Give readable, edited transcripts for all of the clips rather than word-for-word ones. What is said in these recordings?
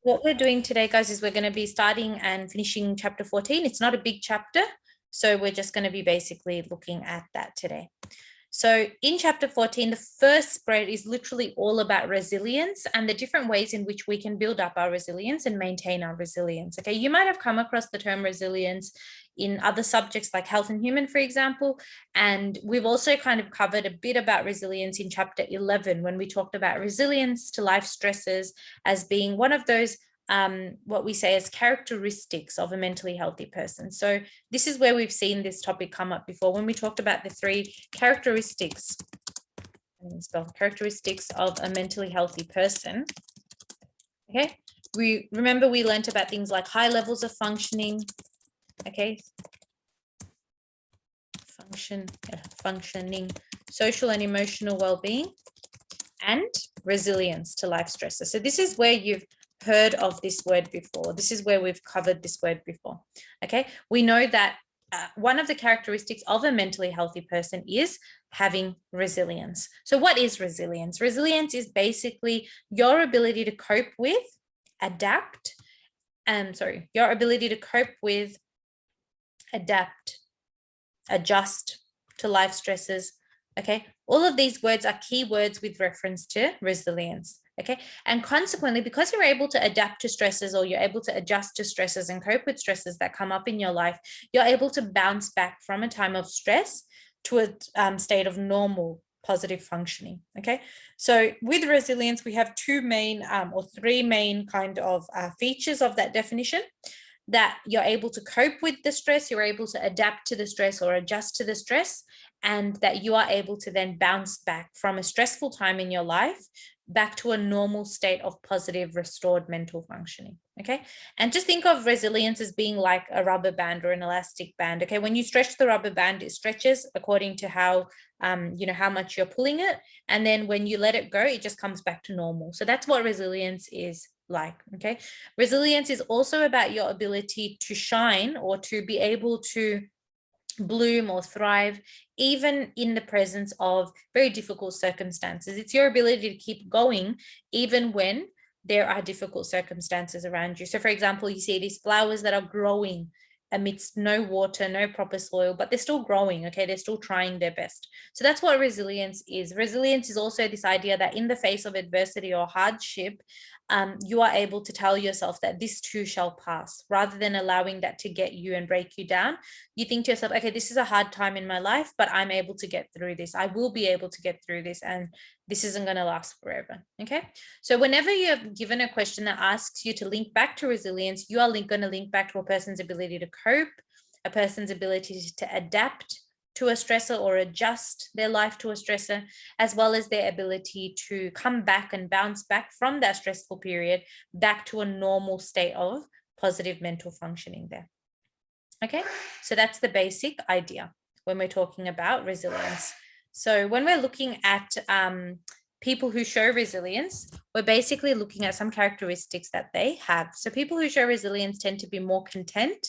What we're doing today, guys, is we're going to be starting and finishing chapter 14. It's not a big chapter, so we're just going to be basically looking at that today. So in chapter 14, the first spread is literally all about resilience and the different ways in which we can build up our resilience and maintain our resilience. Okay, you might have come across the term resilience in other subjects like health and human, for example. And we've also kind of covered a bit about resilience in chapter 11 when we talked about resilience to life stresses as being one of those what we say as characteristics of a mentally healthy person. So this is where we've seen this topic come up before when we talked about the three characteristics of a mentally healthy person. Okay, we remember we learned about things like high levels of functioning. Okay, functioning, social and emotional well-being, and resilience to life stresses. So this is where you've heard of this word before. This is where we've covered this word before. Okay, we know that one of the characteristics of a mentally healthy person is having resilience. So what is resilience? Resilience is basically your ability to cope with, adapt, your ability to cope with, adapt, adjust to life stresses. Okay, all of these words are key words with reference to resilience. Okay, and consequently, because you're able to adapt to stresses or you're able to adjust to stresses and cope with stresses that come up in your life, you're able to bounce back from a time of stress to a state of normal positive functioning. Okay, so with resilience, we have two main or three main kind of features of that definition: that you're able to cope with the stress, you're able to adapt to the stress or adjust to the stress, and that you are able to then bounce back from a stressful time in your life back to a normal state of positive, restored mental functioning. Okay, and just think of resilience as being like a rubber band or an elastic band. Okay, when you stretch the rubber band, it stretches according to how how much you're pulling it, and then when you let it go, it just comes back to normal. So that's what resilience is like. Okay, resilience is also about your ability to shine or to be able to bloom or thrive even in the presence of very difficult circumstances. It's your ability to keep going even when there are difficult circumstances around you. So for example, you see these flowers that are growing amidst no water, no proper soil, but they're still growing. Okay, they're still trying their best. So that's what resilience is. Resilience is also this idea that in the face of adversity or hardship, you are able to tell yourself that this too shall pass, rather than allowing that to get you and break you down. You think to yourself, okay, this is a hard time in my life, but I'm able to get through this. I will be able to get through this, and this isn't going to last forever. Okay, so whenever you're given a question that asks you to link back to resilience, you are going to link back to a person's ability to cope, a person's ability to adapt to a stressor or adjust their life to a stressor, as well as their ability to come back and bounce back from that stressful period back to a normal state of positive mental functioning there. Okay, so that's the basic idea when we're talking about resilience. So when we're looking at people who show resilience, we're basically looking at some characteristics that they have. So people who show resilience tend to be more content.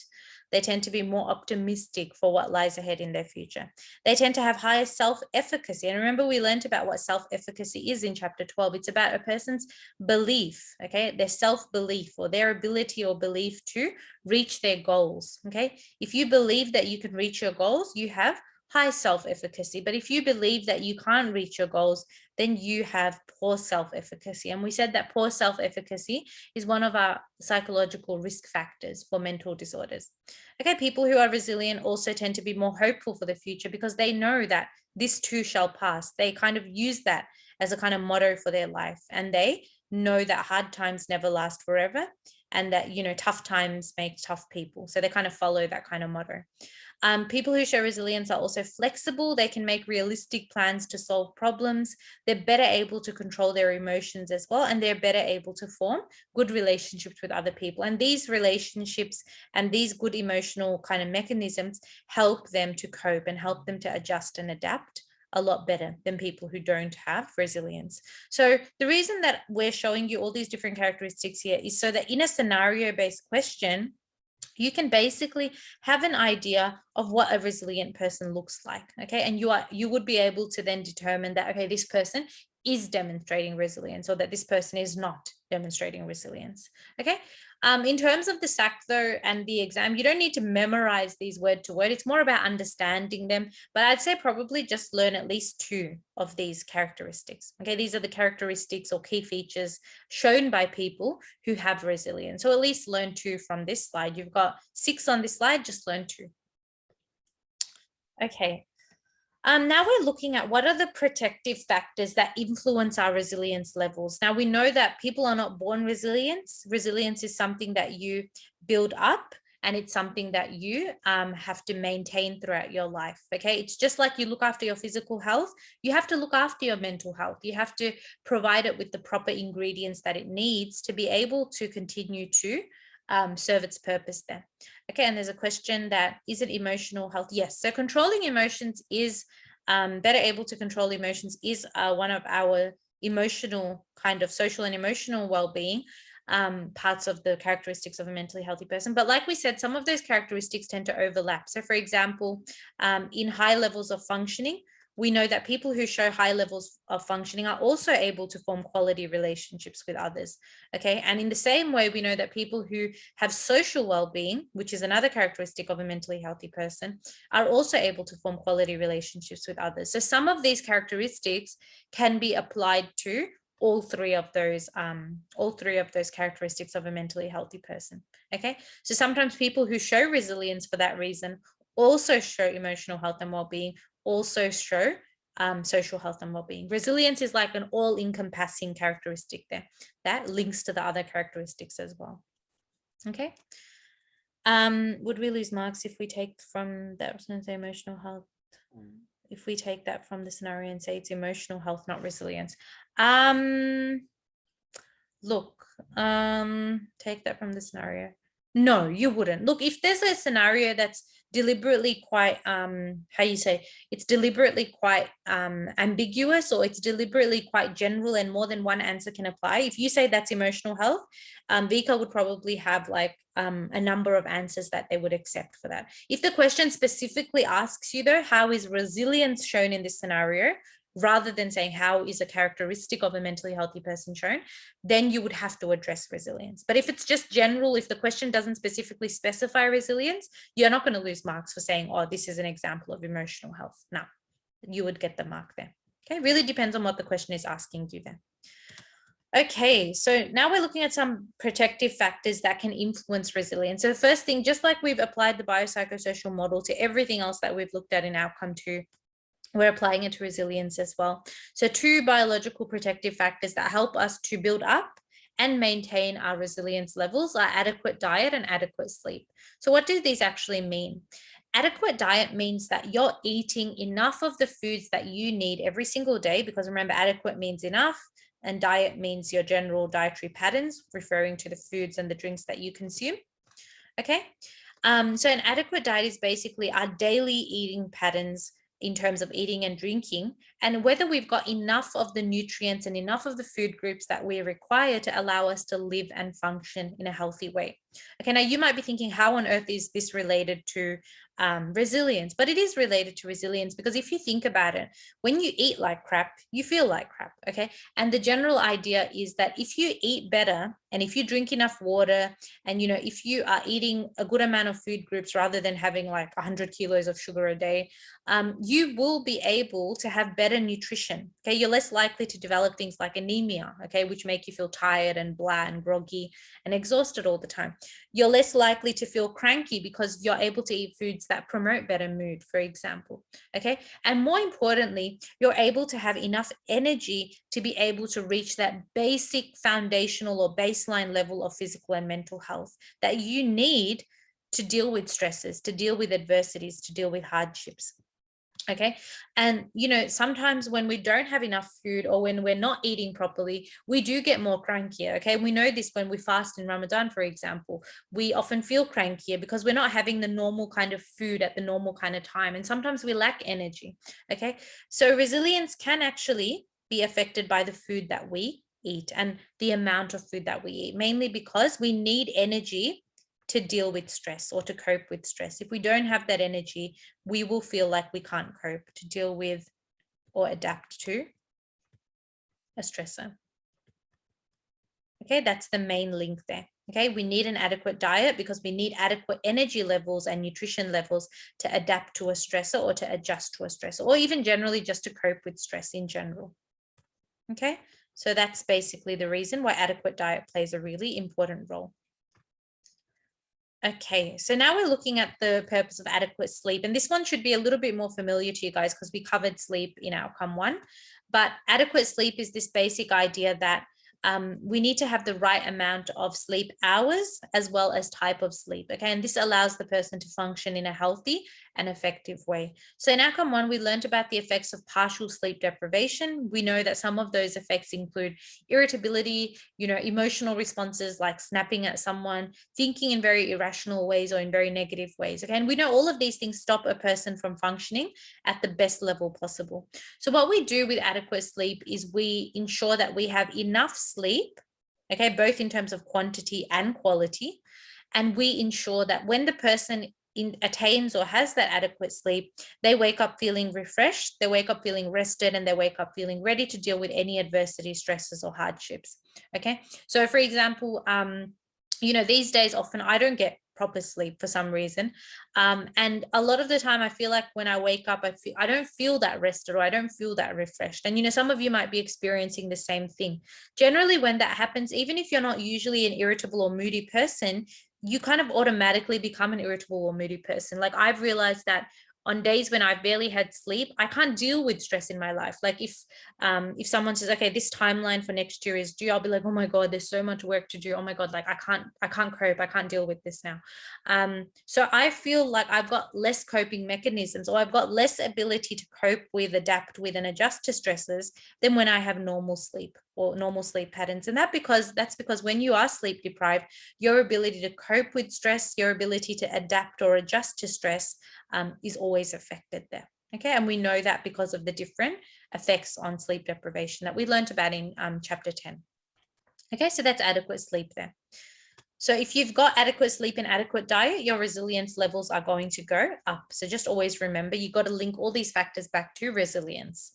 They tend to be more optimistic for what lies ahead in their future. They tend to have higher self-efficacy. And remember, we learned about what self-efficacy is in chapter 12. It's about a person's belief, okay, their self-belief or their ability or belief to reach their goals. Okay, if you believe that you can reach your goals, you have high self-efficacy. But if you believe that you can't reach your goals, then you have poor self-efficacy. And we said that poor self-efficacy is one of our psychological risk factors for mental disorders. Okay, people who are resilient also tend to be more hopeful for the future because they know that this too shall pass. They kind of use that as a kind of motto for their life, and they know that hard times never last forever, and that, tough times make tough people. So they kind of follow that kind of motto. People who show resilience are also flexible. They can make realistic plans to solve problems. They're better able to control their emotions as well, and they're better able to form good relationships with other people. And these relationships and these good emotional kind of mechanisms help them to cope and help them to adjust and adapt a lot better than people who don't have resilience. So the reason that we're showing you all these different characteristics here is so that in a scenario-based question, you can basically have an idea of what a resilient person looks like. Okay, and you would be able to then determine that, okay, this person is demonstrating resilience or that this person is not demonstrating resilience. Okay. In terms of the SAC though and the exam, you don't need to memorize these word to word. It's more about understanding them. But I'd say probably just learn at least 2 of these characteristics. Okay. These are the characteristics or key features shown by people who have resilience. So at least learn 2 from this slide. You've got 6 on this slide, just learn 2. Okay. Now we're looking at what are the protective factors that influence our resilience levels. Now we know that people are not born resilient. Resilience is something that you build up and it's something that you have to maintain throughout your life. Okay, it's just like you look after your physical health, you have to look after your mental health. You have to provide it with the proper ingredients that it needs to be able to continue to serve its purpose there. Okay, and there's a question that, is it emotional health? Yes, so controlling emotions is better able to control emotions is one of our emotional kind of social and emotional well-being parts of the characteristics of a mentally healthy person. But like we said, some of those characteristics tend to overlap. So for example, in high levels of functioning, we know that people who show high levels of functioning are also able to form quality relationships with others. Okay. And in the same way, we know that people who have social well-being, which is another characteristic of a mentally healthy person, are also able to form quality relationships with others. So some of these characteristics can be applied to all three of those characteristics of a mentally healthy person. Okay. So sometimes people who show resilience for that reason also show emotional health and well-being, also show social health and well-being. Resilience is like an all-encompassing characteristic there that links to the other characteristics as well. Okay. Would we lose marks if we take from that emotional health? If we take that from the scenario and say it's emotional health, not resilience. Look, take that from the scenario. No, you wouldn't. Look, if there's a scenario that's deliberately quite it's deliberately quite ambiguous, or it's deliberately quite general and more than one answer can apply. If you say that's emotional health, Vika would probably have like a number of answers that they would accept for that. If the question specifically asks you though, how is resilience shown in this scenario, rather than saying how is a characteristic of a mentally healthy person shown, then you would have to address resilience. But if it's just general, if the question doesn't specifically specify resilience, you're not going to lose marks for saying, oh, this is an example of emotional health. No, you would get the mark there. Okay, really depends on what the question is asking you there. Okay, so now we're looking at some protective factors that can influence resilience. So the first thing, just like we've applied the biopsychosocial model to everything else that we've looked at in outcome 2, we're applying it to resilience as well. So 2 biological protective factors that help us to build up and maintain our resilience levels are adequate diet and adequate sleep. So what do these actually mean? Adequate diet means that you're eating enough of the foods that you need every single day, because remember, adequate means enough, and diet means your general dietary patterns, referring to the foods and the drinks that you consume. Okay. So an adequate diet is basically our daily eating patterns in terms of eating and drinking, and whether we've got enough of the nutrients and enough of the food groups that we require to allow us to live and function in a healthy way. Okay, now you might be thinking, how on earth is this related to resilience? But it is related to resilience, because if you think about it, when you eat like crap, you feel like crap. Okay, and the general idea is that if you eat better and if you drink enough water, and if you are eating a good amount of food groups rather than having like 100 kilos of sugar a day, you will be able to have better nutrition. Okay, you're less likely to develop things like anemia, okay, which make you feel tired and blah and groggy and exhausted all the time. You're less likely to feel cranky because you're able to eat foods that promote better mood, for example. Okay, and more importantly, you're able to have enough energy to be able to reach that basic foundational or baseline level of physical and mental health that you need to deal with stresses, to deal with adversities, to deal with hardships. Okay. And, sometimes when we don't have enough food or when we're not eating properly, we do get more crankier. Okay. We know this when we fast in Ramadan, for example, we often feel crankier because we're not having the normal kind of food at the normal kind of time. And sometimes we lack energy. Okay. So resilience can actually be affected by the food that we eat and the amount of food that we eat, mainly because we need energy to deal with stress or to cope with stress. If we don't have that energy, we will feel like we can't cope, to deal with or adapt to a stressor. Okay, that's the main link there. Okay, we need an adequate diet because we need adequate energy levels and nutrition levels to adapt to a stressor or to adjust to a stressor, or even generally just to cope with stress in general. Okay, so that's basically the reason why adequate diet plays a really important role. Okay, so now we're looking at the purpose of adequate sleep. And this one should be a little bit more familiar to you guys because we covered sleep in outcome 1. But adequate sleep is this basic idea that we need to have the right amount of sleep hours as well as type of sleep. Okay, and this allows the person to function in a healthy and effective way. So in outcome 1, we learned about the effects of partial sleep deprivation. We know that some of those effects include irritability, emotional responses like snapping at someone, thinking in very irrational ways or in very negative ways. Okay, and we know all of these things stop a person from functioning at the best level possible. So what we do with adequate sleep is we ensure that we have enough sleep, okay, both in terms of quantity and quality. And we ensure that when the person attains or has that adequate sleep, they wake up feeling refreshed, they wake up feeling rested, and they wake up feeling ready to deal with any adversity, stresses, or hardships. Okay, so for example, these days often I don't get proper sleep for some reason, and a lot of the time I feel like when I wake up I don't feel that rested or I don't feel that refreshed. And some of you might be experiencing the same thing. Generally when that happens, even if you're not usually an irritable or moody person, you kind of automatically become an irritable or moody person. Like I've realized that on days when I barely had sleep, I can't deal with stress in my life. Like if someone says, okay, this timeline for next year is due, I'll be like, oh my God, there's so much work to do. Oh my God, like I can't cope. I can't deal with this now. So I feel like I've got less coping mechanisms, or I've got less ability to cope with, adapt with, and adjust to stresses than when I have normal sleep or normal sleep patterns. And that's because when you are sleep deprived, your ability to cope with stress, your ability to adapt or adjust to stress is always affected there. Okay, and we know that because of the different effects on sleep deprivation that we learned about in chapter 10. Okay, so that's adequate sleep there. So if you've got adequate sleep and adequate diet, your resilience levels are going to go up. So just always remember, you've got to link all these factors back to resilience.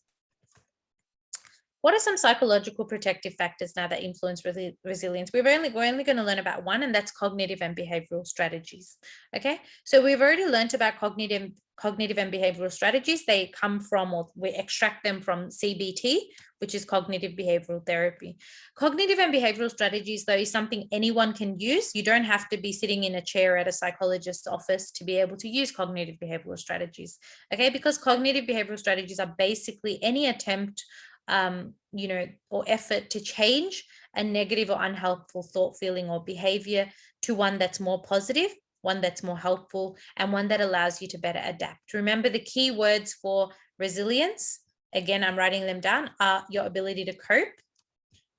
What are some psychological protective factors now that influence resilience? We're only going to learn about one, and that's cognitive and behavioral strategies. Okay, so we've already learned about cognitive and behavioral strategies. They come from, or we extract them from CBT, which is cognitive behavioral therapy. Cognitive and behavioral strategies, though, is something anyone can use. You don't have to be sitting in a chair at a psychologist's office to be able to use cognitive behavioral strategies. Okay, because cognitive behavioral strategies are basically any attempt or effort to change a negative or unhelpful thought, feeling, or behavior to one that's more positive, one that's more helpful, and one that allows you to better adapt. Remember the key words for resilience, again, I'm writing them down, are your ability to cope,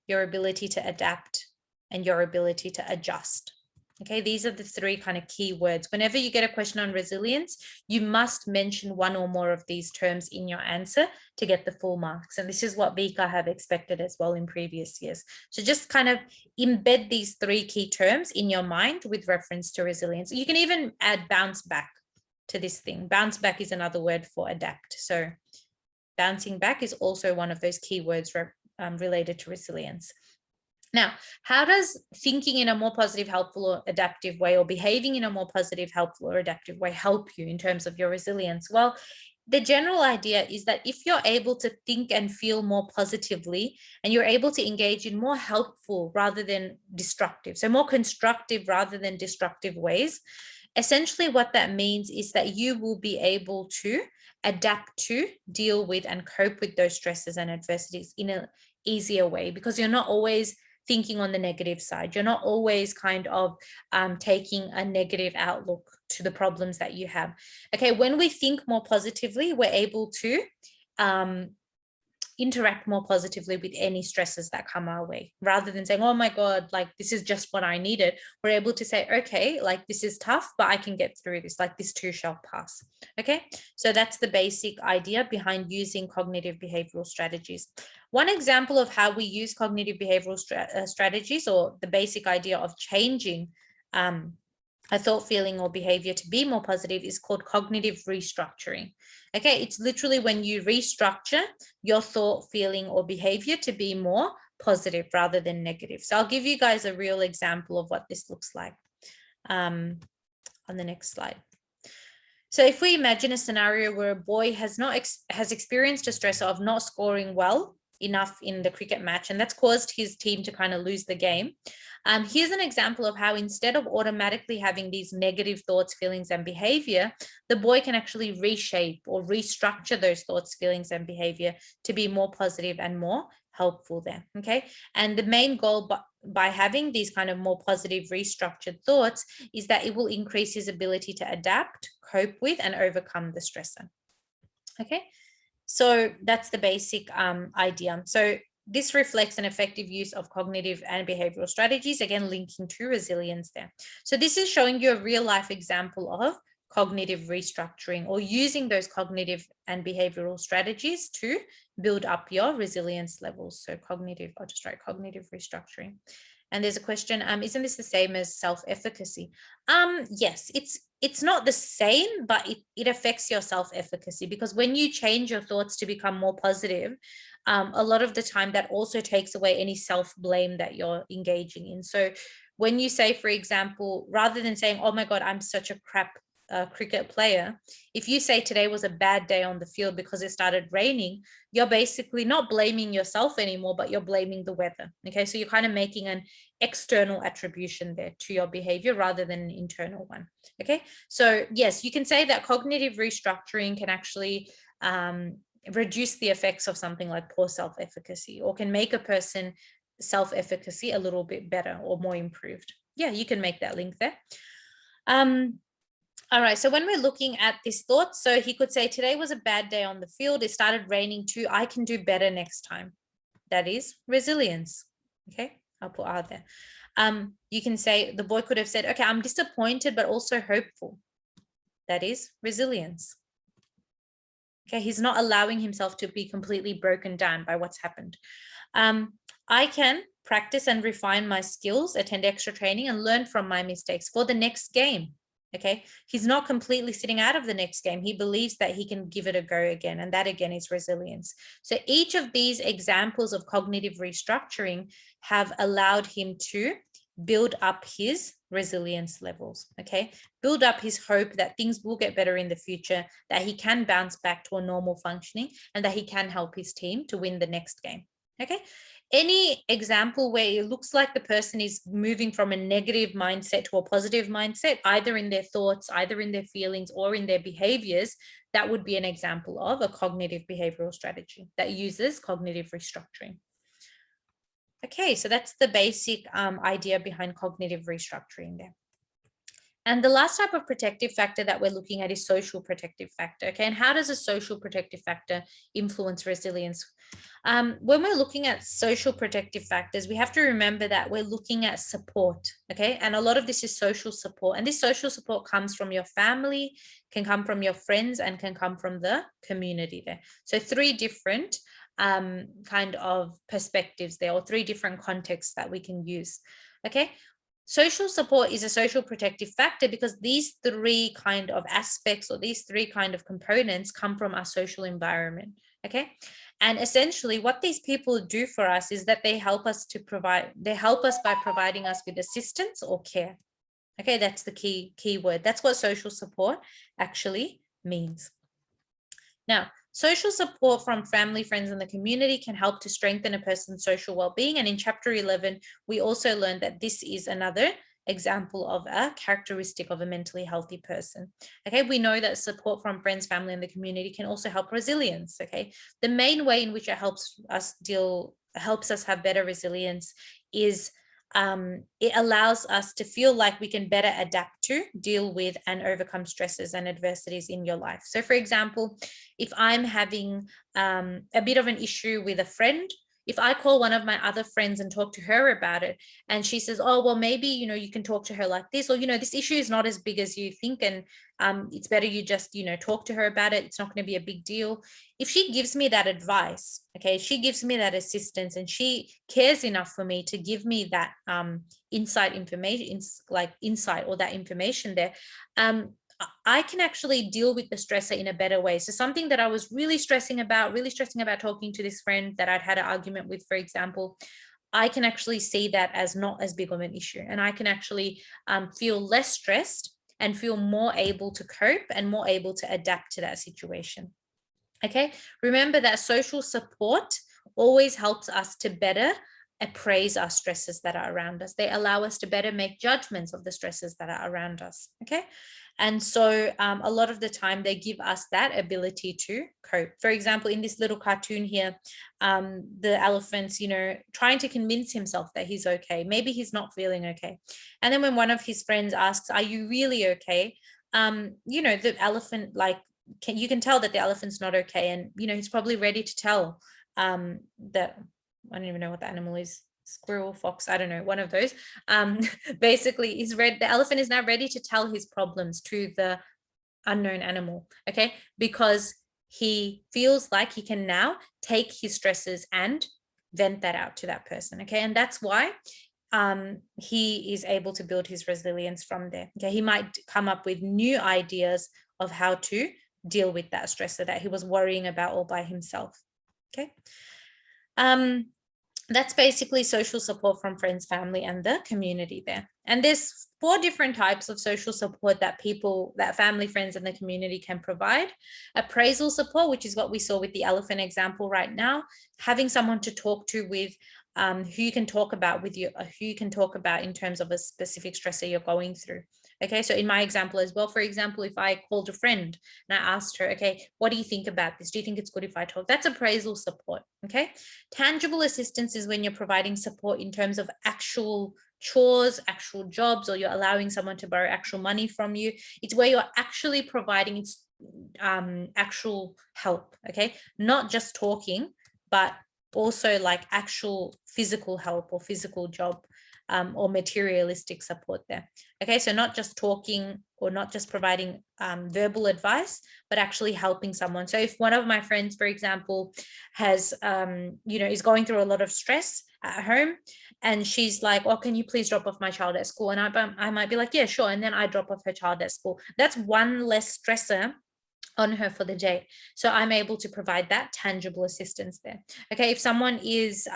your ability to adapt, and your ability to adjust. Okay, these are the three kind of key words. Whenever you get a question on resilience, you must mention one or more of these terms in your answer to get the full marks. And this is what Vika have expected as well in previous years. So just kind of embed these three key terms in your mind with reference to resilience. You can even add bounce back to this thing. Bounce back is another word for adapt. So bouncing back is also one of those key words related to resilience. Now, how does thinking in a more positive, helpful, or adaptive way, or behaving in a more positive, helpful, or adaptive way help you in terms of your resilience? Well, the general idea is that if you're able to think and feel more positively, and you're able to engage in more helpful rather than destructive, so more constructive rather than destructive ways, essentially what that means is that you will be able to adapt to, deal with, and cope with those stresses and adversities in an easier way, because you're not always thinking on the negative side. You're not always kind of taking a negative outlook to the problems that you have. Okay, when we think more positively, we're able to interact more positively with any stresses that come our way, rather than saying, oh my God, like this is just what I needed. We're able to say, okay, like this is tough, but I can get through this, like this too shall pass. Okay, so that's the basic idea behind using cognitive behavioral strategies. One example of how we use cognitive behavioral strategies, or the basic idea of changing a thought, feeling, or behavior to be more positive is called cognitive restructuring. Okay, it's literally when you restructure your thought, feeling, or behavior to be more positive rather than negative. So I'll give you guys a real example of what this looks like on the next slide. So if we imagine a scenario where a boy has experienced a stressor of not scoring well enough in the cricket match, and that's caused his team to kind of lose the game. Here's an example of how instead of automatically having these negative thoughts, feelings, and behavior, the boy can actually reshape or restructure those thoughts, feelings, and behavior to be more positive and more helpful there. Okay. And the main goal by having these kind of more positive restructured thoughts is that it will increase his ability to adapt, cope with, and overcome the stressor. Okay. So that's the basic idea. So this reflects an effective use of cognitive and behavioral strategies, again, linking to resilience there. So this is showing you a real life example of cognitive restructuring or using those cognitive and behavioral strategies to build up your resilience levels. So cognitive, I'll just write cognitive restructuring. And there's a question, isn't this the same as self-efficacy? Yes, it's not the same, but it affects your self-efficacy, because when you change your thoughts to become more positive, a lot of the time that also takes away any self-blame that you're engaging in. So when you say, for example, rather than saying, oh my God, I'm such a crap cricket player, if you say today was a bad day on the field because it started raining, you're basically not blaming yourself anymore, but you're blaming the weather. Okay, so you're kind of making an external attribution there to your behavior rather than an internal one. Okay, so yes, you can say that cognitive restructuring can actually reduce the effects of something like poor self-efficacy, or can make a person self-efficacy a little bit better or more improved. Yeah, you can make that link there. All right, so when we're looking at this thought, so he could say, today was a bad day on the field. It started raining too. I can do better next time. That is resilience. Okay, I'll put out there. You can say, the boy could have said, okay, I'm disappointed, but also hopeful. That is resilience. Okay, he's not allowing himself to be completely broken down by what's happened. I can practice and refine my skills, attend extra training, and learn from my mistakes for the next game. Okay, he's not completely sitting out of the next game. He believes that he can give it a go again, and that again is resilience. So each of these examples of cognitive restructuring have allowed him to build up his resilience levels. Okay, build up his hope that things will get better in the future, that he can bounce back to a normal functioning, and that he can help his team to win the next game. Okay, any example where it looks like the person is moving from a negative mindset to a positive mindset, either in their thoughts, either in their feelings, or in their behaviors, that would be an example of a cognitive behavioral strategy that uses cognitive restructuring. Okay, so that's the basic idea behind cognitive restructuring there. And the last type of protective factor that we're looking at is social protective factor. Okay, and how does a social protective factor influence resilience? When we're looking at social protective factors, we have to remember that we're looking at support. Okay, and a lot of this is social support, and this social support comes from your family, can come from your friends, and can come from the community there. So 3 different kind of perspectives there, or 3 different contexts that we can use. Okay, social support is a social protective factor because these 3 kind of aspects, or these 3 kind of components, come from our social environment. Okay, and essentially what these people do for us is that they help us by providing us with assistance or care. Okay, that's the key word. That's what social support actually means. Now, social support from family, friends, and the community can help to strengthen a person's social well-being. And in chapter 11, we also learned that this is another example of a characteristic of a mentally healthy person. Okay, we know that support from friends, family, and the community can also help resilience. Okay, the main way in which it helps us have better resilience is it allows us to feel like we can better adapt to, deal with, and overcome stresses and adversities in your life. So for example, if I'm having a bit of an issue with a friend, if I call one of my other friends and talk to her about it, and she says, oh, well, maybe, you can talk to her like this, or, this issue is not as big as you think, and it's better you just, talk to her about it. It's not going to be a big deal. If she gives me that advice, okay, she gives me that assistance, and she cares enough for me to give me that insight or that information there, I can actually deal with the stressor in a better way. So something that I was really stressing about talking to this friend that I'd had an argument with, for example, I can actually see that as not as big of an issue. And I can actually feel less stressed and feel more able to cope and more able to adapt to that situation. Okay, remember that social support always helps us to better appraise our stresses that are around us. They allow us to better make judgments of the stresses that are around us. Okay, and so a lot of the time they give us that ability to cope. For example, in this little cartoon here, the elephant's, trying to convince himself that he's okay. Maybe he's not feeling okay. And then when one of his friends asks, are you really okay? The elephant, like, you can tell that the elephant's not okay. And, he's probably ready to tell that, I don't even know what the animal is, squirrel, fox, I don't know, one of those. Basically, the elephant is now ready to tell his problems to the unknown animal, okay? Because he feels like he can now take his stresses and vent that out to that person, okay? And that's why he is able to build his resilience from there, okay? He might come up with new ideas of how to deal with that stressor that he was worrying about all by himself, okay? That's basically social support from friends, family, and the community there. And there's 4 different types of social support that family, friends, and the community can provide. Appraisal support, which is what we saw with the elephant example right now, having someone to talk to with who you can talk about in terms of a specific stressor you're going through. Okay, so in my example as well, for example, if I called a friend and I asked her, okay, what do you think about this? Do you think it's good if I talk? That's appraisal support, okay? Tangible assistance is when you're providing support in terms of actual chores, actual jobs, or you're allowing someone to borrow actual money from you. It's where you're actually providing actual help, okay? Not just talking, but also like actual physical help or physical job or materialistic support there. Okay, so not just talking or not just providing verbal advice, but actually helping someone. So if one of my friends, for example, has, is going through a lot of stress at home, and she's like, oh, can you please drop off my child at school? And I might be like, yeah, sure. And then I drop off her child at school. That's one less stressor on her for the day. So I'm able to provide that tangible assistance there. Okay, if someone is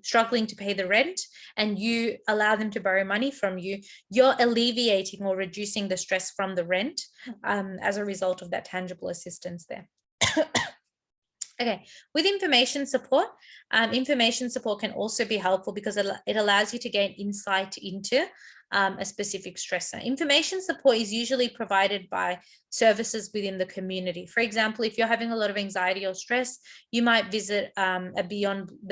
struggling to pay the rent and you allow them to borrow money from you, you're alleviating or reducing the stress from the rent as a result of that tangible assistance there. Okay, with information support can also be helpful because it allows you to gain insight into a specific stressor. Information support is usually provided by services within the community. For example, if you're having a lot of anxiety or stress, you might visit the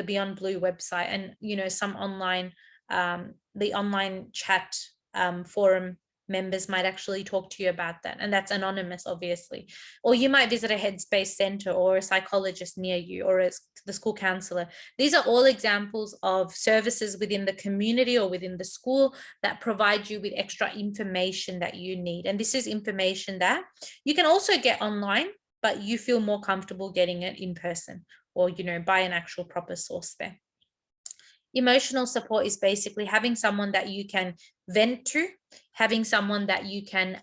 Beyond Blue website, and some online, the online chat forum members might actually talk to you about that, and that's anonymous, obviously. Or you might visit a headspace center or a psychologist near you, or the school counselor. These are all examples of services within the community or within the school that provide you with extra information that you need. And this is information that you can also get online, but you feel more comfortable getting it in person or by an actual proper source there. Emotional support is basically having someone that you can vent to, having someone that you can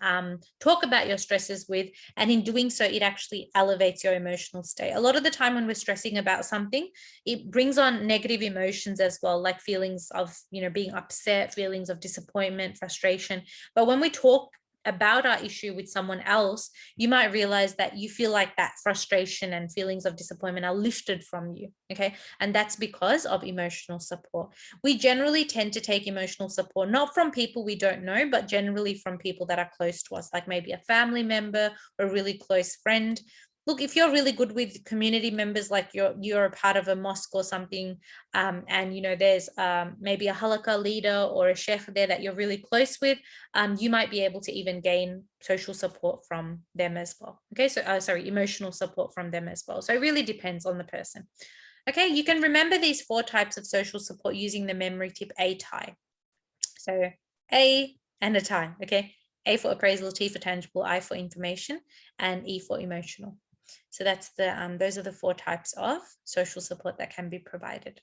talk about your stresses with, and in doing so, it actually elevates your emotional state. A lot of the time when we're stressing about something, it brings on negative emotions as well, like feelings of, being upset, feelings of disappointment, frustration. But when we talk about our issue with someone else, you might realize that you feel like that frustration and feelings of disappointment are lifted from you, okay? And that's because of emotional support. We generally tend to take emotional support, not from people we don't know, but generally from people that are close to us, like maybe a family member or a really close friend. Look, if you're really good with community members, like you're a part of a mosque or something, and there's maybe a halakha leader or a sheikh there that you're really close with, you might be able to even gain social support from them as well. Okay, so emotional support from them as well. So it really depends on the person. Okay, you can remember these 4 types of social support using the memory tip A tie. So A and a tie, okay? A for appraisal, T for tangible, I for information, and E for emotional. So that's the those are the 4 types of social support that can be provided.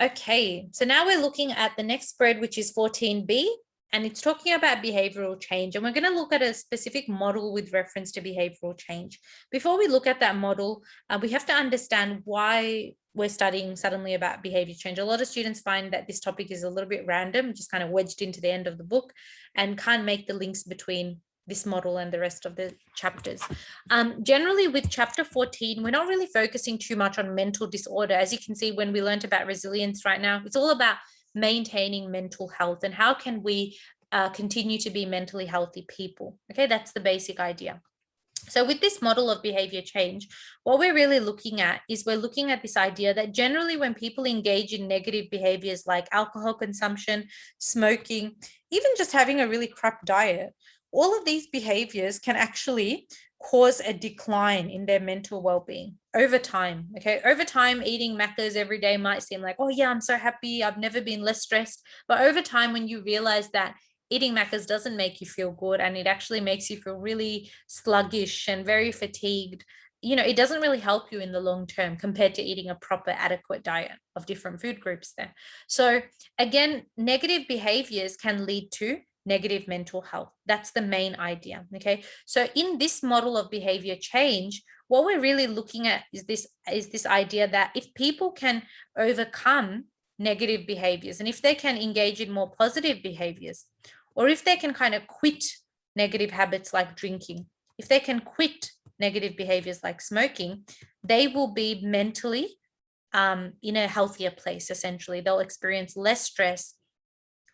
Okay, so now we're looking at the next spread, which is 14B, and it's talking about behavioral change. And we're going to look at a specific model with reference to behavioral change. Before we look at that model, we have to understand why we're studying suddenly about behavior change. A lot of students find that this topic is a little bit random, just kind of wedged into the end of the book, and can't make the links between this model and the rest of the chapters. Generally with chapter 14, we're not really focusing too much on mental disorder. As you can see, when we learned about resilience right now, it's all about maintaining mental health and how can we continue to be mentally healthy people. Okay, that's the basic idea. So with this model of behavior change, what we're really looking at is we're looking at this idea that generally when people engage in negative behaviors like alcohol consumption, smoking, even just having a really crap diet, all of these behaviors can actually cause a decline in their mental well-being over time. Okay, over time, eating Maccas every day might seem like, oh yeah, I'm so happy, I've never been less stressed. But over time, when you realize that eating Maccas doesn't make you feel good and it actually makes you feel really sluggish and very fatigued, you know, it doesn't really help you in the long term compared to eating a proper adequate diet of different food groups there. So again, negative behaviors can lead to negative mental health. That's the main idea. Okay, so in this model of behavior change, what we're really looking at is this idea that if people can overcome negative behaviors and if they can engage in more positive behaviors, or if they can kind of quit negative habits like drinking, if they can quit negative behaviors like smoking, they will be mentally in a healthier place. Essentially, they'll experience less stress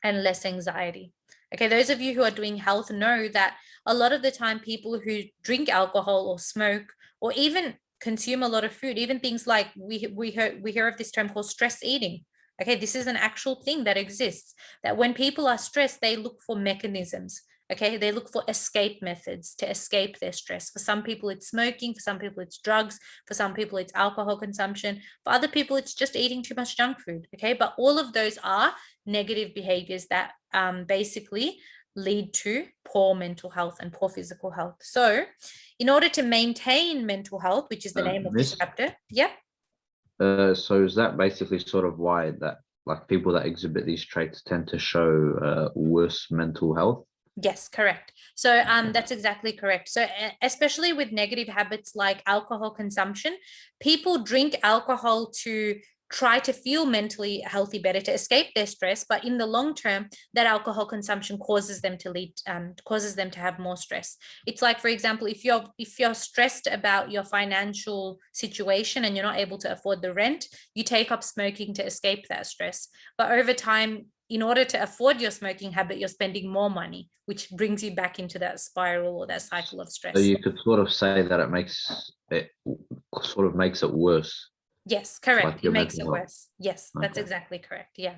and less anxiety. Okay, those of you who are doing health know that a lot of the time people who drink alcohol or smoke or even consume a lot of food, even things like we hear of this term called stress eating. Okay, this is an actual thing that exists, that when people are stressed, they look for mechanisms. Okay, they look for escape methods to escape their stress. For some people, it's smoking. For some people, it's drugs. For some people, it's alcohol consumption. For other people, it's just eating too much junk food. Okay, but all of those are negative behaviors that basically lead to poor mental health and poor physical health. So in order to maintain mental health, which is the name of this chapter. Yep. So is that basically sort of why that like people that exhibit these traits tend to show worse mental health? Yes, correct. So that's exactly correct. So especially with negative habits like alcohol consumption, people drink alcohol to try to feel mentally healthy better, to escape their stress, but in the long term that alcohol consumption causes them to have more stress. It's like, for example, if you're stressed about your financial situation and you're not able to afford the rent, you take up smoking to escape that stress, but over time, in order to afford your smoking habit, you're spending more money, which brings you back into that spiral or that cycle of stress. So you could sort of say that it sort of makes it worse. Yes, correct. Like it makes it worse. Yes, that's exactly correct. Yeah.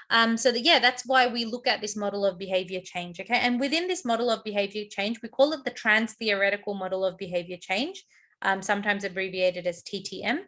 That's why we look at this model of behavior change. Okay. And within this model of behavior change, we call it the trans-theoretical model of behavior change, sometimes abbreviated as TTM.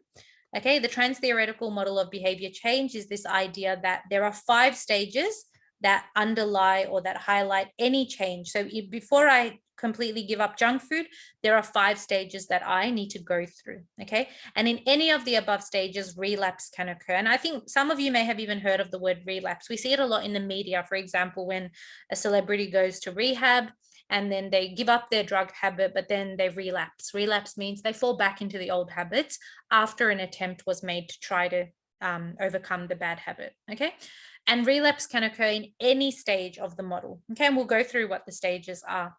Okay, the trans-theoretical model of behavior change is this idea that there are 5 stages that underlie or that highlight any change. So before I completely give up junk food, there are 5 stages that I need to go through. Okay, and in any of the above stages, relapse can occur. And I think some of you may have even heard of the word relapse. We see it a lot in the media. For example, when a celebrity goes to rehab and then they give up their drug habit, but then they relapse. Relapse means they fall back into the old habits after an attempt was made to try to overcome the bad habit. Okay, and relapse can occur in any stage of the model. Okay, and we'll go through what the stages are.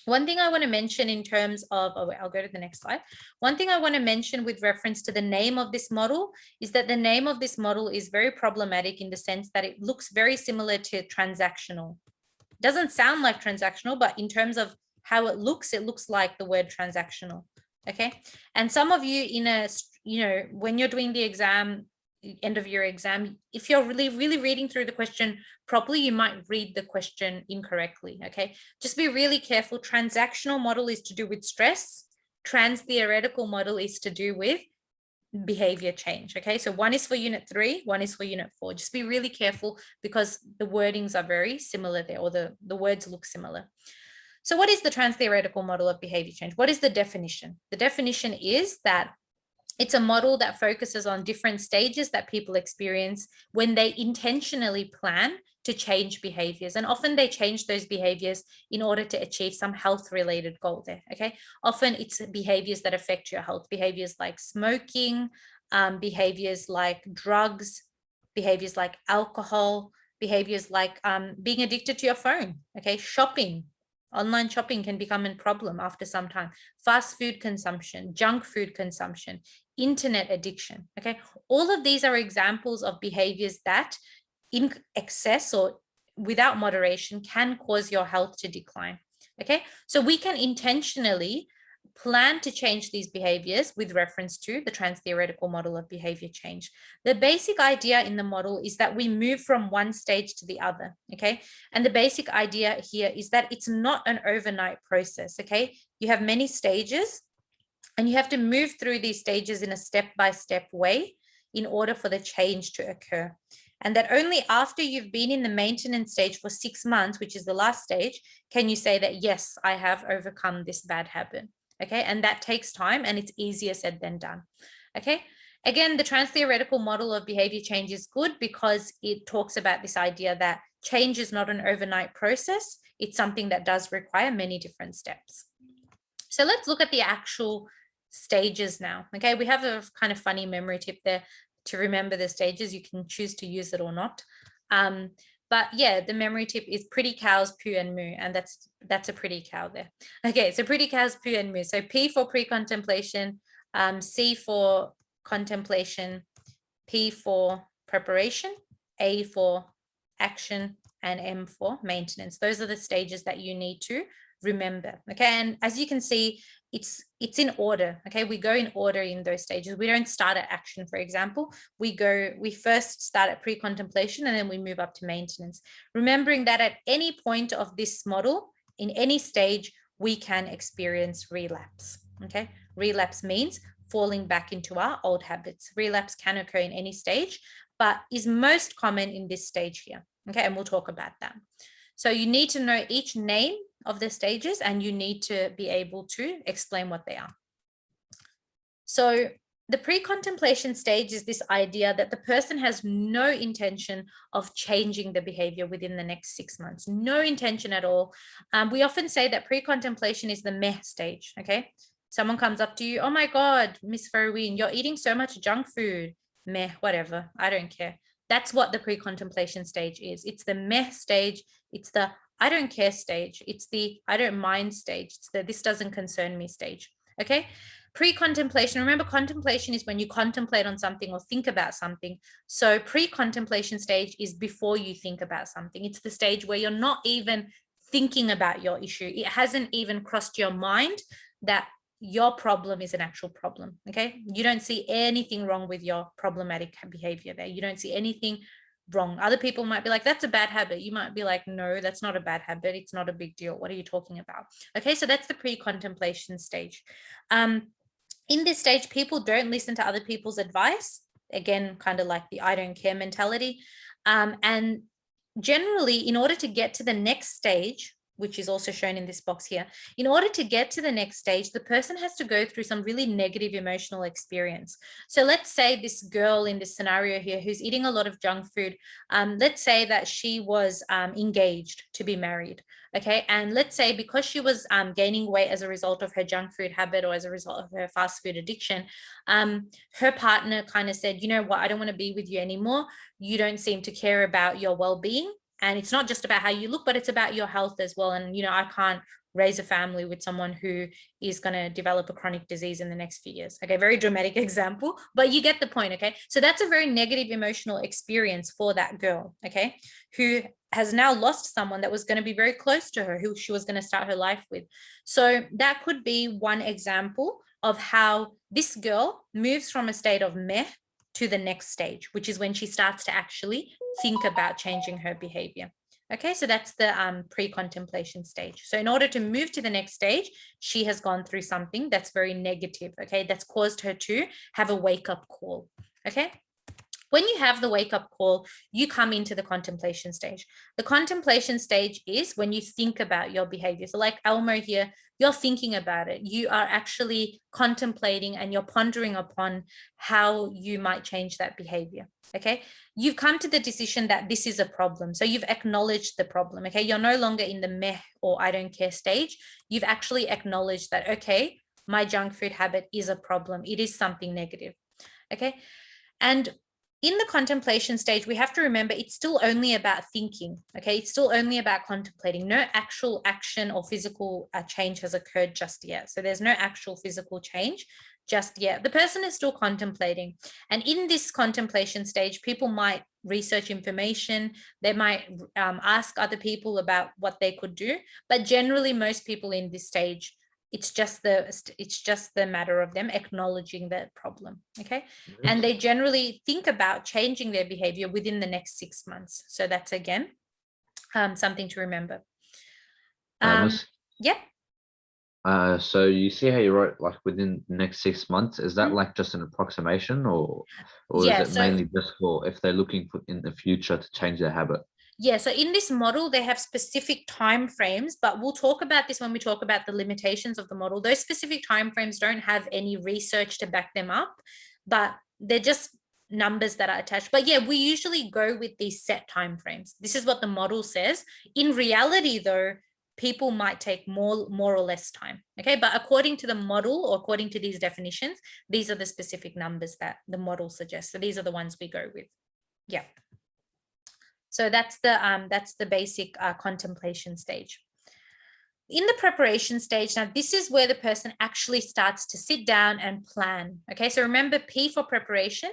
One thing I want to mention in terms of, I'll go to the next slide. One thing I want to mention with reference to the name of this model is that the name of this model is very problematic in the sense that it looks very similar to transactional. It doesn't sound like transactional, but in terms of how it looks like the word transactional. Okay. And some of you when you're doing the exam, end of year exam, if you're really reading through the question properly, you might read the question incorrectly. Okay, just be really careful. Transactional model is to do with stress. Trans-theoretical model is to do with behavior change. Okay, so one is for unit 3, one is for unit 4. Just be really careful because the wordings are very similar there, or the words look similar. So what is the trans-theoretical model of behavior change? What is the definition? The definition is that it's a model that focuses on different stages that people experience when they intentionally plan to change behaviors. And often they change those behaviors in order to achieve some health-related goal there, okay? Often it's behaviors that affect your health, behaviors like smoking, behaviors like drugs, behaviors like alcohol, behaviors like being addicted to your phone, okay? Shopping, online shopping can become a problem after some time. Fast food consumption, junk food consumption, internet addiction, okay? All of these are examples of behaviors that in excess or without moderation can cause your health to decline, okay? So we can intentionally plan to change these behaviors with reference to the trans-theoretical model of behavior change. The basic idea in the model is that we move from one stage to the other, okay? And the basic idea here is that it's not an overnight process, okay? You have many stages and you have to move through these stages in a step-by-step way in order for the change to occur. And that only after you've been in the maintenance stage for 6 months, which is the last stage, can you say that, yes, I have overcome this bad habit. Okay, and that takes time and it's easier said than done. Okay, again, the trans-theoretical model of behavior change is good because it talks about this idea that change is not an overnight process. It's something that does require many different steps. So let's look at the actual stages now. Okay, we have a kind of funny memory tip there to remember the stages. You can choose to use it or not. But yeah, the memory tip is pretty cows poo and moo, and that's a pretty cow there. Okay, so pretty cows poo and moo. So P for pre-contemplation, C for contemplation, P for preparation, A for action, and M for maintenance. Those are the stages that you need to remember. Okay, and as you can see, it's in order. Okay, we go in order in those stages. We don't start at action, for example. We first start at pre-contemplation and then we move up to maintenance, remembering that at any point of this model, in any stage, we can experience relapse. Okay, relapse means falling back into our old habits. Relapse can occur in any stage, but is most common in this stage here. Okay, and we'll talk about that. So you need to know each name of the stages and you need to be able to explain what they are. So the pre-contemplation stage is this idea that the person has no intention of changing the behavior within the next 6 months, no intention at all. We often say that pre-contemplation is the meh stage, okay? Someone comes up to you, oh my God, Miss Ferwin, you're eating so much junk food. Meh, whatever, I don't care. That's what the pre-contemplation stage is. It's the meh stage. It's the I don't care stage. It's the I don't mind stage. It's the this doesn't concern me stage. Okay. Pre-contemplation. Remember, contemplation is when you contemplate on something or think about something. So pre-contemplation stage is before you think about something. It's the stage where you're not even thinking about your issue. It hasn't even crossed your mind that your problem is an actual problem. Okay, you don't see anything wrong with your problematic behavior there. You don't see anything wrong. Other people might be like, that's a bad habit. You might be like, no, that's not a bad habit. It's not a big deal. What are you talking about? Okay, so that's the pre-contemplation stage. In this stage, people don't listen to other people's advice. Again, kind of like the I don't care mentality. And generally, in order to get to the next stage, which is also shown in this box here, in order to get to the next stage, the person has to go through some really negative emotional experience. So let's say this girl in this scenario here who's eating a lot of junk food, let's say that she was engaged to be married, okay? And let's say because she was gaining weight as a result of her junk food habit or as a result of her fast food addiction, her partner kind of said, you know what, I don't want to be with you anymore. You don't seem to care about your well-being. And it's not just about how you look, but it's about your health as well. And, you know, I can't raise a family with someone who is going to develop a chronic disease in the next few years. Okay, very dramatic example, but you get the point, okay? So that's a very negative emotional experience for that girl, okay, who has now lost someone that was going to be very close to her, who she was going to start her life with. So that could be one example of how this girl moves from a state of meh to the next stage, which is when she starts to actually think about changing her behavior. Okay, so that's the pre-contemplation stage. So in order to move to the next stage, she has gone through something that's very negative, okay, that's caused her to have a wake-up call, okay? When you have the wake-up call, you come into the contemplation stage. The contemplation stage is when you think about your behavior. So like Elmo here, you're thinking about it. You are actually contemplating and you're pondering upon how you might change that behavior, okay? You've come to the decision that this is a problem. So you've acknowledged the problem, okay? You're no longer in the meh or I don't care stage. You've actually acknowledged that, okay, my junk food habit is a problem. It is something negative, okay? And in the contemplation stage, we have to remember it's still only about thinking, okay? It's still only about contemplating. No actual action or physical change has occurred just yet. So there's no actual physical change just yet. The person is still contemplating. And in this contemplation stage, people might research information. They might ask other people about what they could do. But generally, most people in this stage, it's just the matter of them acknowledging that problem, okay? And they generally think about changing their behavior within the next 6 months. So that's again something to remember. Yep. So you see how you wrote like within the next 6 months, is that like just an approximation, or Yeah, is it mainly just for if they're looking for in the future to change their habit? Yeah, so in this model, they have specific time frames, but we'll talk about this when we talk about the limitations of the model. Those specific time frames don't have any research to back them up, but they're just numbers that are attached. But yeah, we usually go with these set time frames. This is what the model says. In reality, though, people might take more or less time, okay? But according to the model or according to these definitions, these are the specific numbers that the model suggests. So these are the ones we go with. Yeah. So that's the basic contemplation stage. In the preparation stage, now this is where the person actually starts to sit down and plan. Okay, so remember P for preparation,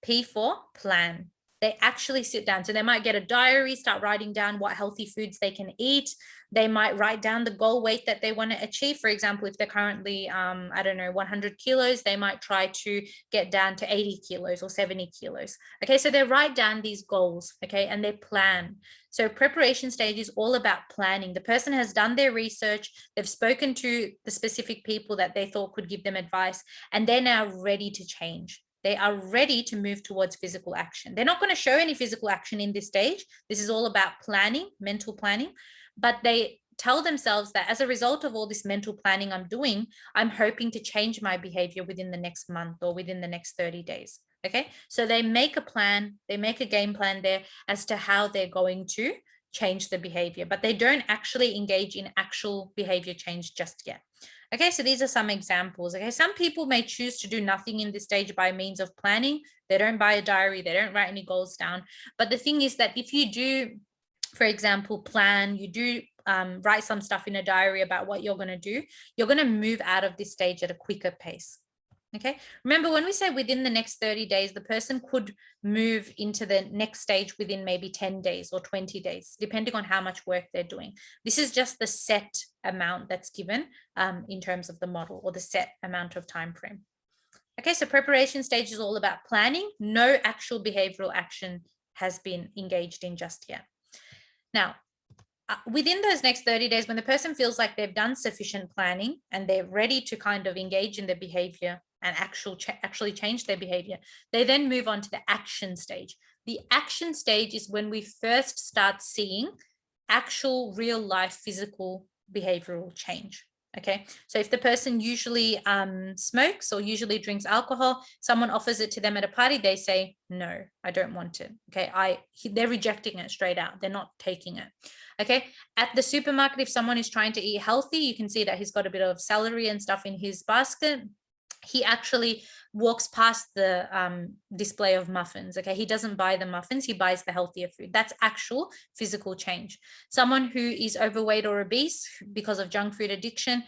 P for plan. They actually sit down. So they might get a diary, start writing down what healthy foods they can eat. They might write down the goal weight that they want to achieve. For example, if they're currently, 100 kilos, they might try to get down to 80 kilos or 70 kilos. Okay, so they write down these goals, okay, and they plan. So preparation stage is all about planning. The person has done their research. They've spoken to the specific people that they thought could give them advice, and they're now ready to change. They are ready to move towards physical action. They're not going to show any physical action in this stage. This is all about planning, mental planning, but they tell themselves that as a result of all this mental planning I'm doing, I'm hoping to change my behavior within the next month or within the next 30 days. Okay, so they make a plan, they make a game plan there as to how they're going to change the behavior, but they don't actually engage in actual behavior change just yet. Okay, so these are some examples. Okay, some people may choose to do nothing in this stage by means of planning. They don't buy a diary, they don't write any goals down. But the thing is that if you do, for example, plan, you do write some stuff in a diary about what you're going to do, you're going to move out of this stage at a quicker pace. Okay, remember when we say within the next 30 days, the person could move into the next stage within maybe 10 days or 20 days, depending on how much work they're doing. This is just the set amount that's given in terms of the model, or the set amount of time frame. Okay, so preparation stage is all about planning. No actual behavioral action has been engaged in just yet. Now, within those next 30 days, when the person feels like they've done sufficient planning and they're ready to kind of engage in the behavior and actually change their behavior, they then move on to the action stage. The action stage is when we first start seeing actual real life physical behavioral change. Okay, so if the person usually smokes or usually drinks alcohol, someone offers it to them at a party, they say, no, I don't want it. Okay, they're rejecting it straight out. They're not taking it. Okay, at the supermarket, if someone is trying to eat healthy, you can see that he's got a bit of celery and stuff in his basket. He actually walks past the display of muffins. Okay, he doesn't buy the muffins, he buys the healthier food. That's actual physical change. Someone who is overweight or obese because of junk food addiction,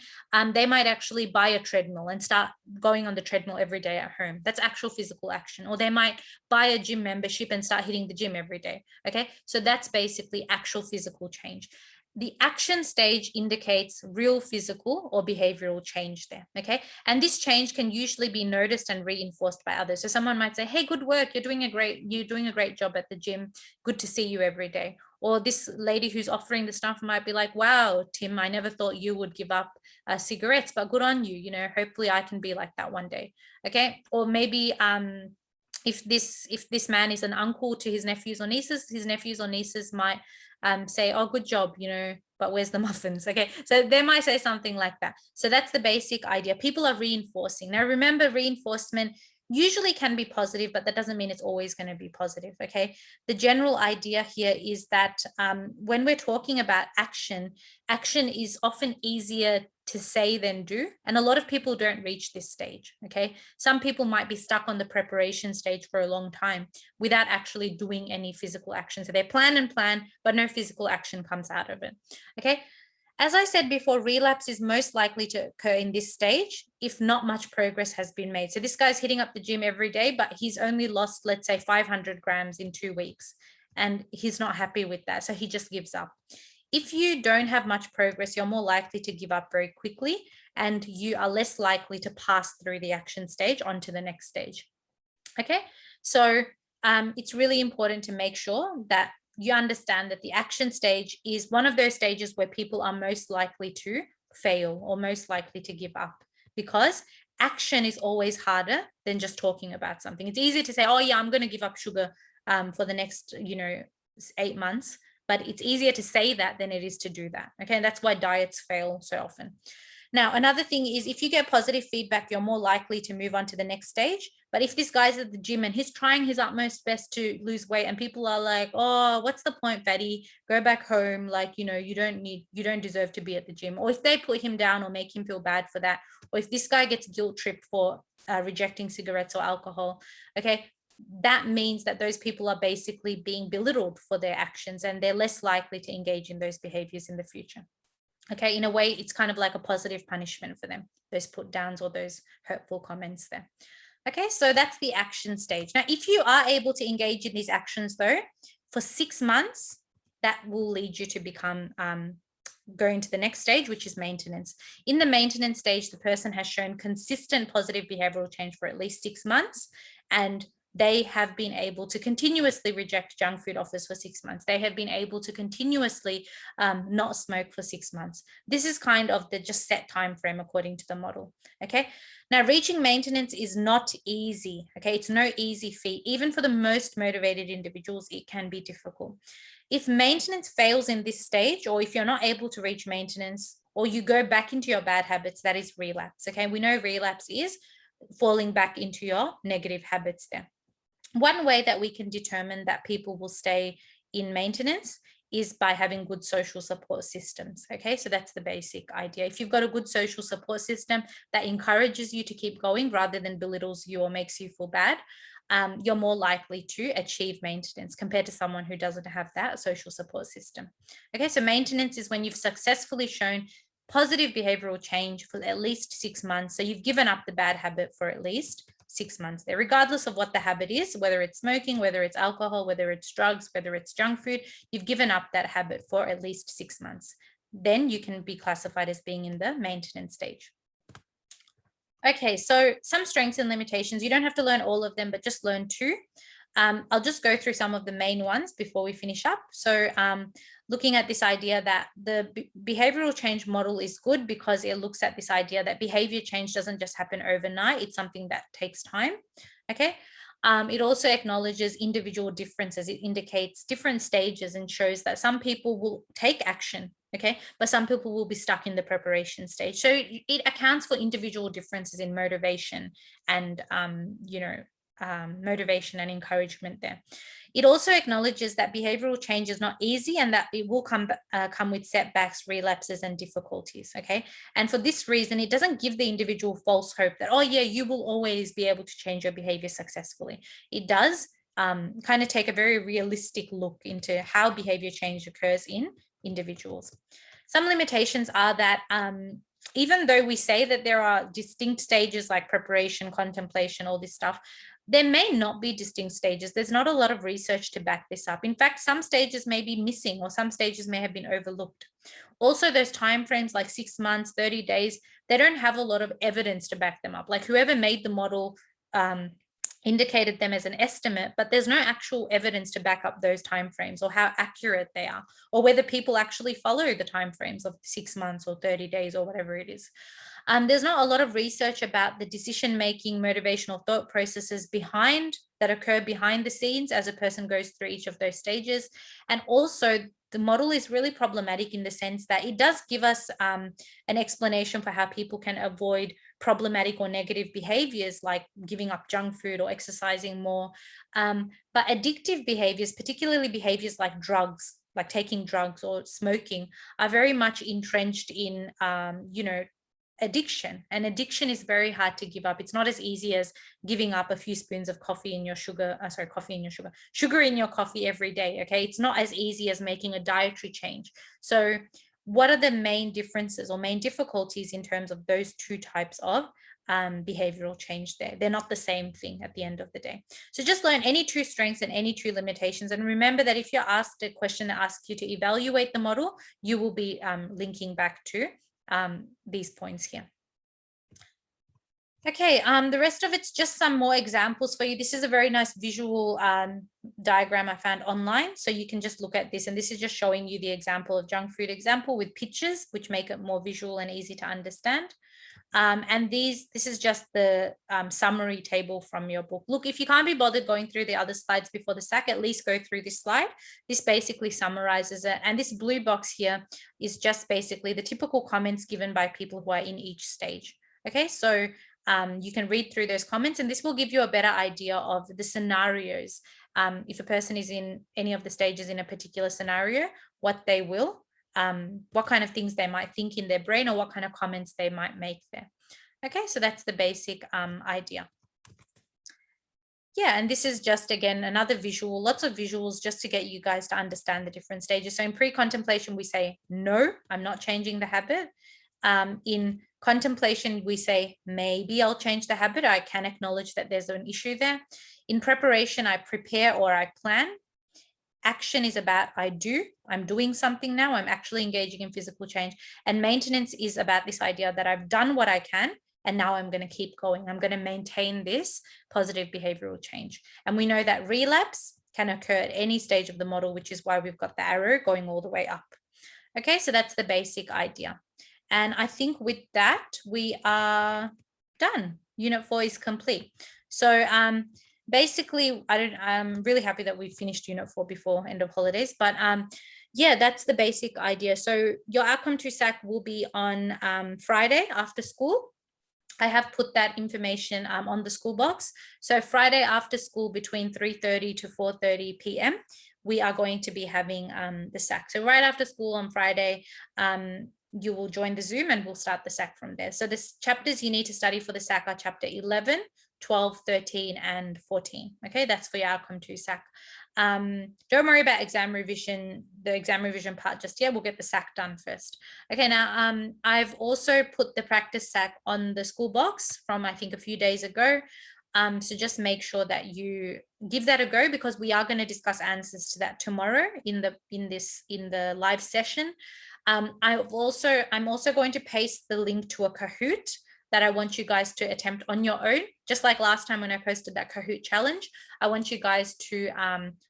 they might actually buy a treadmill and start going on the treadmill every day at home. That's actual physical action. Or they might buy a gym membership and start hitting the gym every day. Okay, so that's basically actual physical change. The action stage indicates real physical or behavioral change there, okay? And this change can usually be noticed and reinforced by others. So someone might say, hey, good work, you're doing a great job at the gym. Good to see you every day. Or this lady who's offering the stuff might be like, wow, Tim, I never thought you would give up cigarettes, but good on you. You know, hopefully I can be like that one day. Okay. Or maybe if this man is an uncle to his nephews or nieces might say, oh, good job, you know, but where's the muffins? Okay, so they might say something like that. So that's the basic idea. People are reinforcing. Now remember, reinforcement usually can be positive, but that doesn't mean it's always going to be positive. Okay, the general idea here is that when we're talking about action is often easier to say than do, and a lot of people don't reach this stage. Okay, some people might be stuck on the preparation stage for a long time without actually doing any physical action. So they plan and plan, but no physical action comes out of it. Okay, as I said before, relapse is most likely to occur in this stage if not much progress has been made. So this guy's hitting up the gym every day, but he's only lost, let's say, 500 grams in 2 weeks, and he's not happy with that. So he just gives up. If you don't have much progress, you're more likely to give up very quickly, and you are less likely to pass through the action stage onto the next stage. Okay, so it's really important to make sure that you understand that the action stage is one of those stages where people are most likely to fail or most likely to give up, because action is always harder than just talking about something. It's easy to say, oh yeah, I'm going to give up sugar for the next 8 months, but it's easier to say that than it is to do that. Okay, and that's why diets fail so often. Now, another thing is, if you get positive feedback, you're more likely to move on to the next stage. But if this guy's at the gym and he's trying his utmost best to lose weight, and people are like, oh, what's the point, fatty? Go back home. Like, you don't deserve to be at the gym. Or if they put him down or make him feel bad for that, or if this guy gets guilt tripped for rejecting cigarettes or alcohol, okay, that means that those people are basically being belittled for their actions, and they're less likely to engage in those behaviors in the future. Okay, in a way, it's kind of like a positive punishment for them, those put downs or those hurtful comments there. Okay, so that's the action stage. Now, if you are able to engage in these actions though, for 6 months, that will lead you to become going to the next stage, which is maintenance. In the maintenance stage, the person has shown consistent positive behavioral change for at least 6 months, and they have been able to continuously reject junk food offers for 6 months. They have been able to continuously not smoke for 6 months. This is kind of the just set time frame according to the model. Okay. Now, reaching maintenance is not easy. Okay. It's no easy feat. Even for the most motivated individuals, it can be difficult. If maintenance fails in this stage, or if you're not able to reach maintenance, or you go back into your bad habits, that is relapse. Okay. We know relapse is falling back into your negative habits there. One way that we can determine that people will stay in maintenance is by having good social support systems. Okay, so that's the basic idea. If you've got a good social support system that encourages you to keep going rather than belittles you or makes you feel bad, you're more likely to achieve maintenance compared to someone who doesn't have that social support system. Okay, so maintenance is when you've successfully shown positive behavioral change for at least 6 months. So you've given up the bad habit for at least 6 months there, regardless of what the habit is, whether it's smoking, whether it's alcohol, whether it's drugs, whether it's junk food, you've given up that habit for at least 6 months. Then you can be classified as being in the maintenance stage. Okay, so some strengths and limitations. You don't have to learn all of them, but just learn 2. I'll just go through some of the main ones before we finish up. So looking at this idea that the behavioral change model is good because it looks at this idea that behavior change doesn't just happen overnight. It's something that takes time. Okay. It also acknowledges individual differences. It indicates different stages and shows that some people will take action, okay, but some people will be stuck in the preparation stage. So it accounts for individual differences in motivation and, motivation and encouragement there. It also acknowledges that behavioral change is not easy and that it will come with setbacks, relapses, and difficulties. Okay. And for this reason, it doesn't give the individual false hope that, oh, yeah, you will always be able to change your behavior successfully. It does kind of take a very realistic look into how behavior change occurs in individuals. Some limitations are that even though we say that there are distinct stages like preparation, contemplation, all this stuff, there may not be distinct stages. There's not a lot of research to back this up. In fact, some stages may be missing or some stages may have been overlooked. Also, those timeframes like 6 months, 30 days, they don't have a lot of evidence to back them up. Like whoever made the model indicated them as an estimate, but there's no actual evidence to back up those timeframes or how accurate they are, or whether people actually follow the timeframes of 6 months or 30 days or whatever it is. There's not a lot of research about the decision-making, motivational thought processes that occur behind the scenes as a person goes through each of those stages. And also, the model is really problematic in the sense that it does give us an explanation for how people can avoid problematic or negative behaviors like giving up junk food or exercising more. But addictive behaviors, particularly behaviors like drugs, like taking drugs or smoking, are very much entrenched in, addiction. And addiction is very hard to give up. It's not as easy as giving up a few spoons of sugar in your coffee every day. Okay, it's not as easy as making a dietary change. So what are the main differences or main difficulties in terms of those two types of behavioral change there? They're not the same thing at the end of the day. So just learn any two strengths and any two limitations. And remember that if you're asked a question that asks you to evaluate the model, you will be linking back to these points here. Okay, the rest of it's just some more examples for you. This is a very nice visual diagram I found online. So you can just look at this, and this is just showing you the example of junk food example with pictures, which make it more visual and easy to understand. And this is just the summary table from your book. Look, if you can't be bothered going through the other slides before the SAC, at least go through this slide. This basically summarizes it. And this blue box here is just basically the typical comments given by people who are in each stage. Okay, so you can read through those comments, and this will give you a better idea of the scenarios. If a person is in any of the stages in a particular scenario, what they will, what kind of things they might think in their brain, or what kind of comments they might make there. Okay, so that's the basic idea. Yeah, and this is just, again, another visual, lots of visuals just to get you guys to understand the different stages. So in pre-contemplation, we say, no, I'm not changing the habit. In contemplation, we say, maybe I'll change the habit. I can acknowledge that there's an issue there. In preparation, I prepare or I plan. Action is about I'm doing something now. I'm actually engaging in physical change. And maintenance is about this idea that I've done what I can, and now I'm going to keep going. I'm going to maintain this positive behavioral change. And we know that relapse can occur at any stage of the model, which is why we've got the arrow going all the way up. Okay, so that's the basic idea. And I think with that, we are done. Unit 4 is complete. So basically, I'm really happy that we finished Unit 4 before end of holidays, but yeah, that's the basic idea. So your outcome to SAC will be on Friday after school. I have put that information on the school box. So Friday after school between 3:30 to 4:30 p.m., we are going to be having the SAC. So right after school on Friday, you will join the Zoom and we'll start the SAC from there. So the chapters you need to study for the SAC are chapter 11, 12, 13, and 14. Okay, that's for your outcome to SAC. Don't worry about exam revision, the exam revision part just yet. We'll get the SAC done first. Okay, now I've also put the practice SAC on the school box from, I think, a few days ago. So just make sure that you give that a go, because we are going to discuss answers to that tomorrow in the live session. I'm also going to paste the link to a Kahoot that I want you guys to attempt on your own. Just like last time when I posted that Kahoot challenge, I want you guys to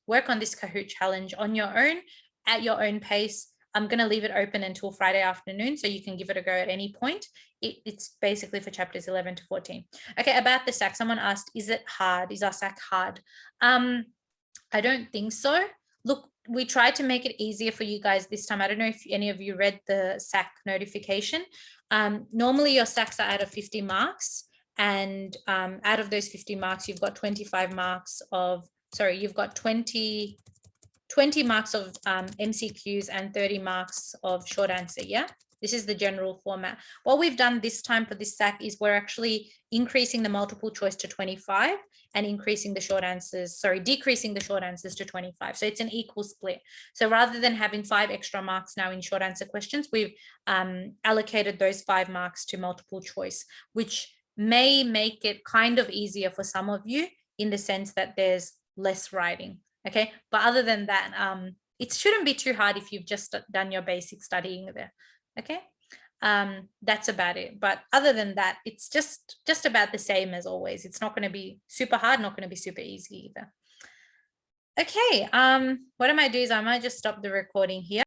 work on this Kahoot challenge on your own, at your own pace. I'm going to leave it open until Friday afternoon, so you can give it a go at any point. It's basically for chapters 11 to 14. Okay, about the SAC, someone asked, is it hard? Is our SAC hard? I don't think so. Look, we tried to make it easier for you guys this time. I don't know if any of you read the SAC notification. Normally your SACs are out of 50 marks. And out of those 50 marks, you've got 25 marks of, you've got 20 marks of MCQs and 30 marks of short answer, yeah? This is the general format. What we've done this time for this SAC is we're actually increasing the multiple choice to 25 and decreasing the short answers to 25. So it's an equal split. So rather than having 5 extra marks now in short answer questions, we've allocated those 5 marks to multiple choice, which may make it kind of easier for some of you in the sense that there's less writing. Okay, but other than that, it shouldn't be too hard if you've just done your basic studying there. Okay, That's about it. But other than that, it's just about the same as always. It's not going to be super hard, not going to be super easy either. Okay, what I might do is I might just stop the recording here.